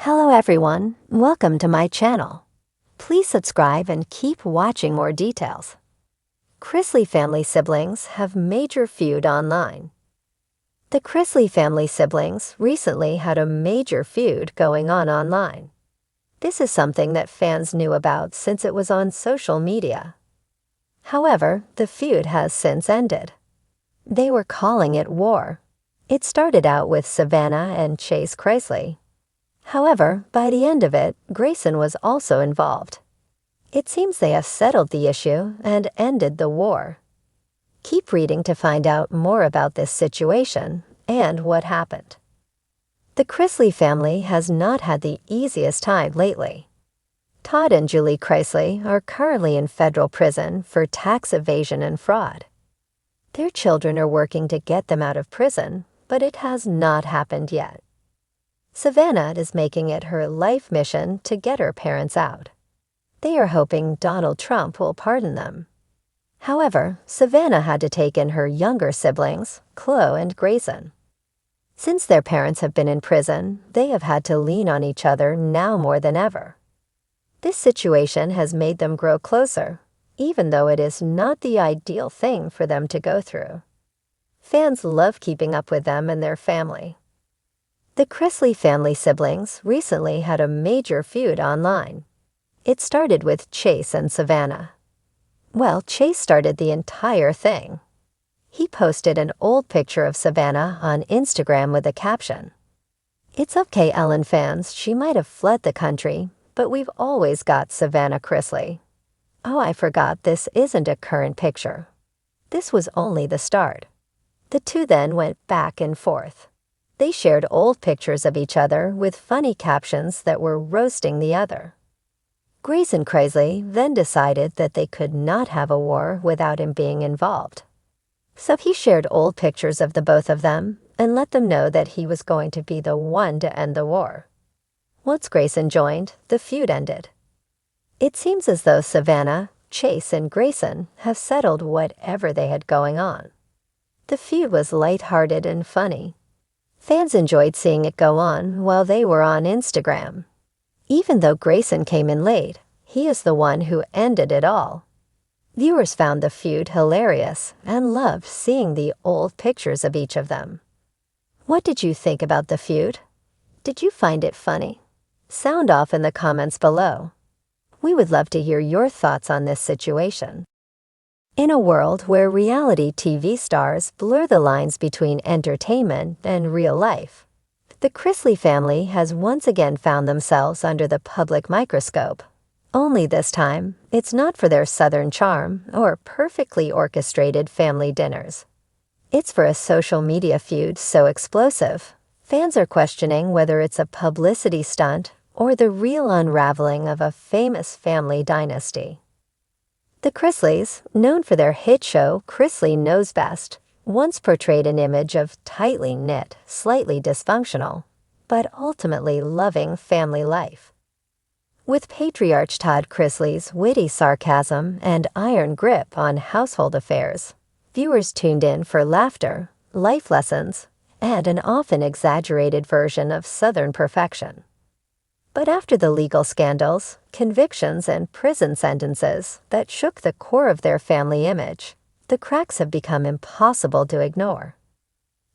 Hello everyone, welcome to my channel. Please subscribe and keep watching more details. Chrisley family siblings have major feud online. The Chrisley family siblings recently had a major feud going on online. This is something that fans knew about since it was on social media. However, the feud has since ended. They were calling it war. It started out with Savannah and Chase Chrisley. However, by the end of it, Grayson was also involved. It seems they have settled the issue and ended the war. Keep reading to find out more about this situation and what happened. The Chrisley family has not had the easiest time lately. Todd and Julie Chrisley are currently in federal prison for tax evasion and fraud. Their children are working to get them out of prison, but it has not happened yet. Savannah is making it her life mission to get her parents out. They are hoping Donald Trump will pardon them. However, Savannah had to take in her younger siblings, Chloe and Grayson. Since their parents have been in prison, they have had to lean on each other now more than ever. This situation has made them grow closer, even though it is not the ideal thing for them to go through. Fans love keeping up with them and their family. The Chrisley family siblings recently had a major feud online. It started with Chase and Savannah. Well, Chase started the entire thing. He posted an old picture of Savannah on Instagram with a caption. "It's okay, Ellen fans, she might have fled the country, but we've always got Savannah Chrisley. Oh, I forgot this isn't a current picture. This was only the start." The two then went back and forth. They shared old pictures of each other with funny captions that were roasting the other. Grayson Chrisley then decided that they could not have a war without him being involved. So he shared old pictures of the both of them and let them know that he was going to be the one to end the war. Once Grayson joined, the feud ended. It seems as though Savannah, Chase, and Grayson have settled whatever they had going on. The feud was lighthearted and funny. Fans enjoyed seeing it go on while they were on Instagram. Even though Grayson came in late, he is the one who ended it all. Viewers found the feud hilarious and loved seeing the old pictures of each of them. What did you think about the feud? Did you find it funny? Sound off in the comments below. We would love to hear your thoughts on this situation. In a world where reality TV stars blur the lines between entertainment and real life, the Chrisley family has once again found themselves under the public microscope. Only this time, it's not for their southern charm or perfectly orchestrated family dinners. It's for a social media feud so explosive, fans are questioning whether it's a publicity stunt or the real unraveling of a famous family dynasty. The Chrisleys, known for their hit show Chrisley Knows Best, once portrayed an image of tightly knit, slightly dysfunctional, but ultimately loving family life. With patriarch Todd Chrisley's witty sarcasm and iron grip on household affairs, viewers tuned in for laughter, life lessons, and an often exaggerated version of Southern perfection. But after the legal scandals, convictions, and prison sentences that shook the core of their family image, the cracks have become impossible to ignore.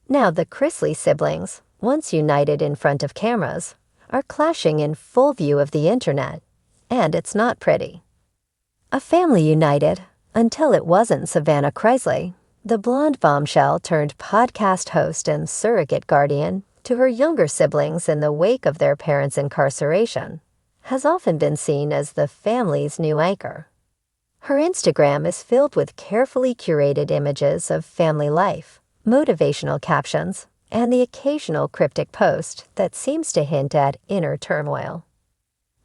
Now the Chrisley siblings, once united in front of cameras, are clashing in full view of the internet, and it's not pretty. A family united, until it wasn't Savannah Chrisley, the blonde bombshell turned podcast host and surrogate guardian to her younger siblings in the wake of their parents' incarceration, has often been seen as the family's new anchor. Her Instagram is filled with carefully curated images of family life, motivational captions, and the occasional cryptic post that seems to hint at inner turmoil.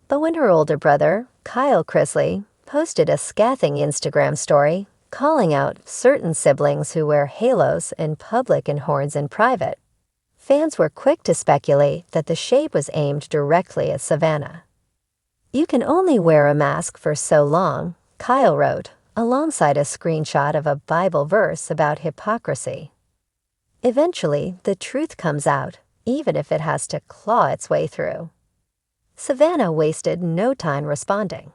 But when her older brother, Kyle Chrisley, posted a scathing Instagram story calling out certain siblings who wear halos in public and horns in private, fans were quick to speculate that the shade was aimed directly at Savannah. "You can only wear a mask for so long," Kyle wrote, alongside a screenshot of a Bible verse about hypocrisy. Eventually, the truth comes out, even if it has to claw its way through. Savannah wasted no time responding.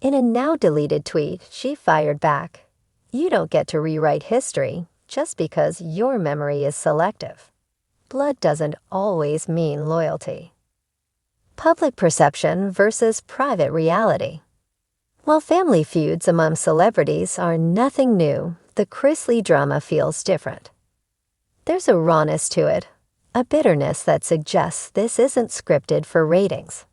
In a now-deleted tweet, she fired back, "You don't get to rewrite history just because your memory is selective. Blood doesn't always mean loyalty." Public perception versus private reality. While family feuds among celebrities are nothing new, the Chrisley drama feels different. There's a rawness to it, a bitterness that suggests this isn't scripted for ratings.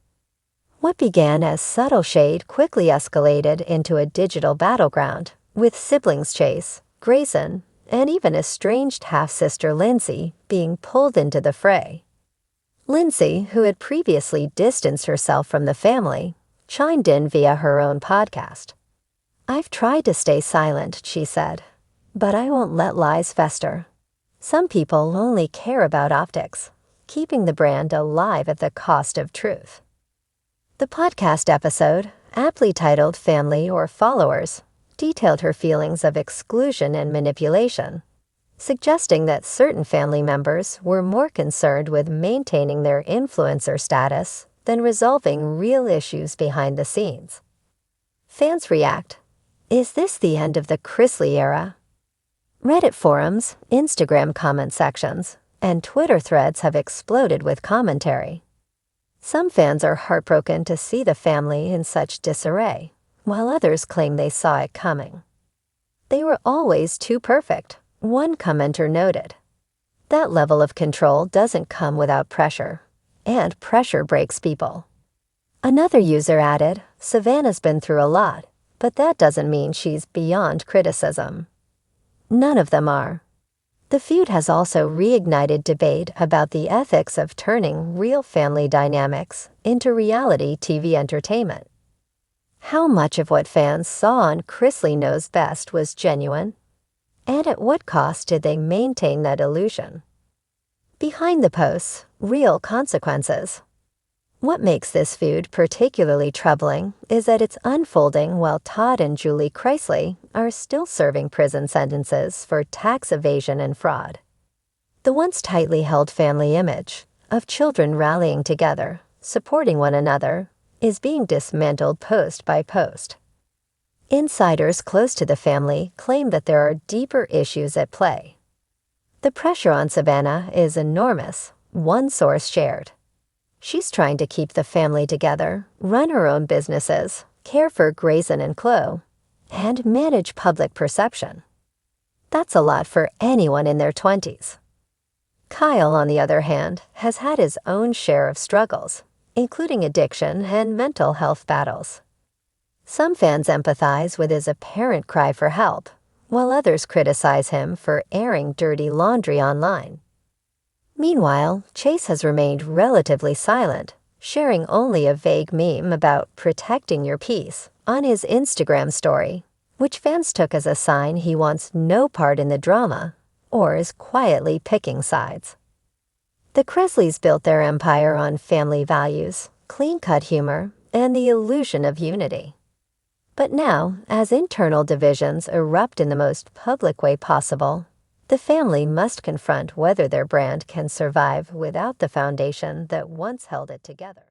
What began as subtle shade quickly escalated into a digital battleground, with siblings Chase, Grayson, and even estranged half-sister Lindsay being pulled into the fray. Lindsay, who had previously distanced herself from the family, chimed in via her own podcast. "I've tried to stay silent," she said, "but I won't let lies fester. Some people only care about optics, keeping the brand alive at the cost of truth." The podcast episode, aptly titled Family or Followers, detailed her feelings of exclusion and manipulation, suggesting that certain family members were more concerned with maintaining their influencer status than resolving real issues behind the scenes. Fans react. Is this the end of the Chrisley era? Reddit forums, Instagram comment sections, and Twitter threads have exploded with commentary. Some fans are heartbroken to see the family in such disarray, while others claim they saw it coming. "They were always too perfect," one commenter noted. That level of control doesn't come without pressure, and pressure breaks people. Another user added, "Savannah's been through a lot, but that doesn't mean she's beyond criticism." None of them are. The feud has also reignited debate about the ethics of turning real family dynamics into reality TV entertainment. How much of what fans saw on Chrisley Knows Best was genuine? And at what cost did they maintain that illusion? Behind the posts, real consequences. What makes this feud particularly troubling is that it's unfolding while Todd and Julie Chrisley are still serving prison sentences for tax evasion and fraud. The once tightly held family image of children rallying together, supporting one another, is being dismantled post by post. Insiders close to the family claim that there are deeper issues at play. The pressure on Savannah is enormous, one source shared. She's trying to keep the family together, run her own businesses, care for Grayson and Chloe, and manage public perception. That's a lot for anyone in their 20s. Kyle, on the other hand, has had his own share of struggles, including addiction and mental health battles. Some fans empathize with his apparent cry for help, while others criticize him for airing dirty laundry online. Meanwhile, Chase has remained relatively silent, sharing only a vague meme about protecting your peace on his Instagram story, which fans took as a sign he wants no part in the drama or is quietly picking sides. The Chrisleys built their empire on family values, clean-cut humor, and the illusion of unity. But now, as internal divisions erupt in the most public way possible, the family must confront whether their brand can survive without the foundation that once held it together.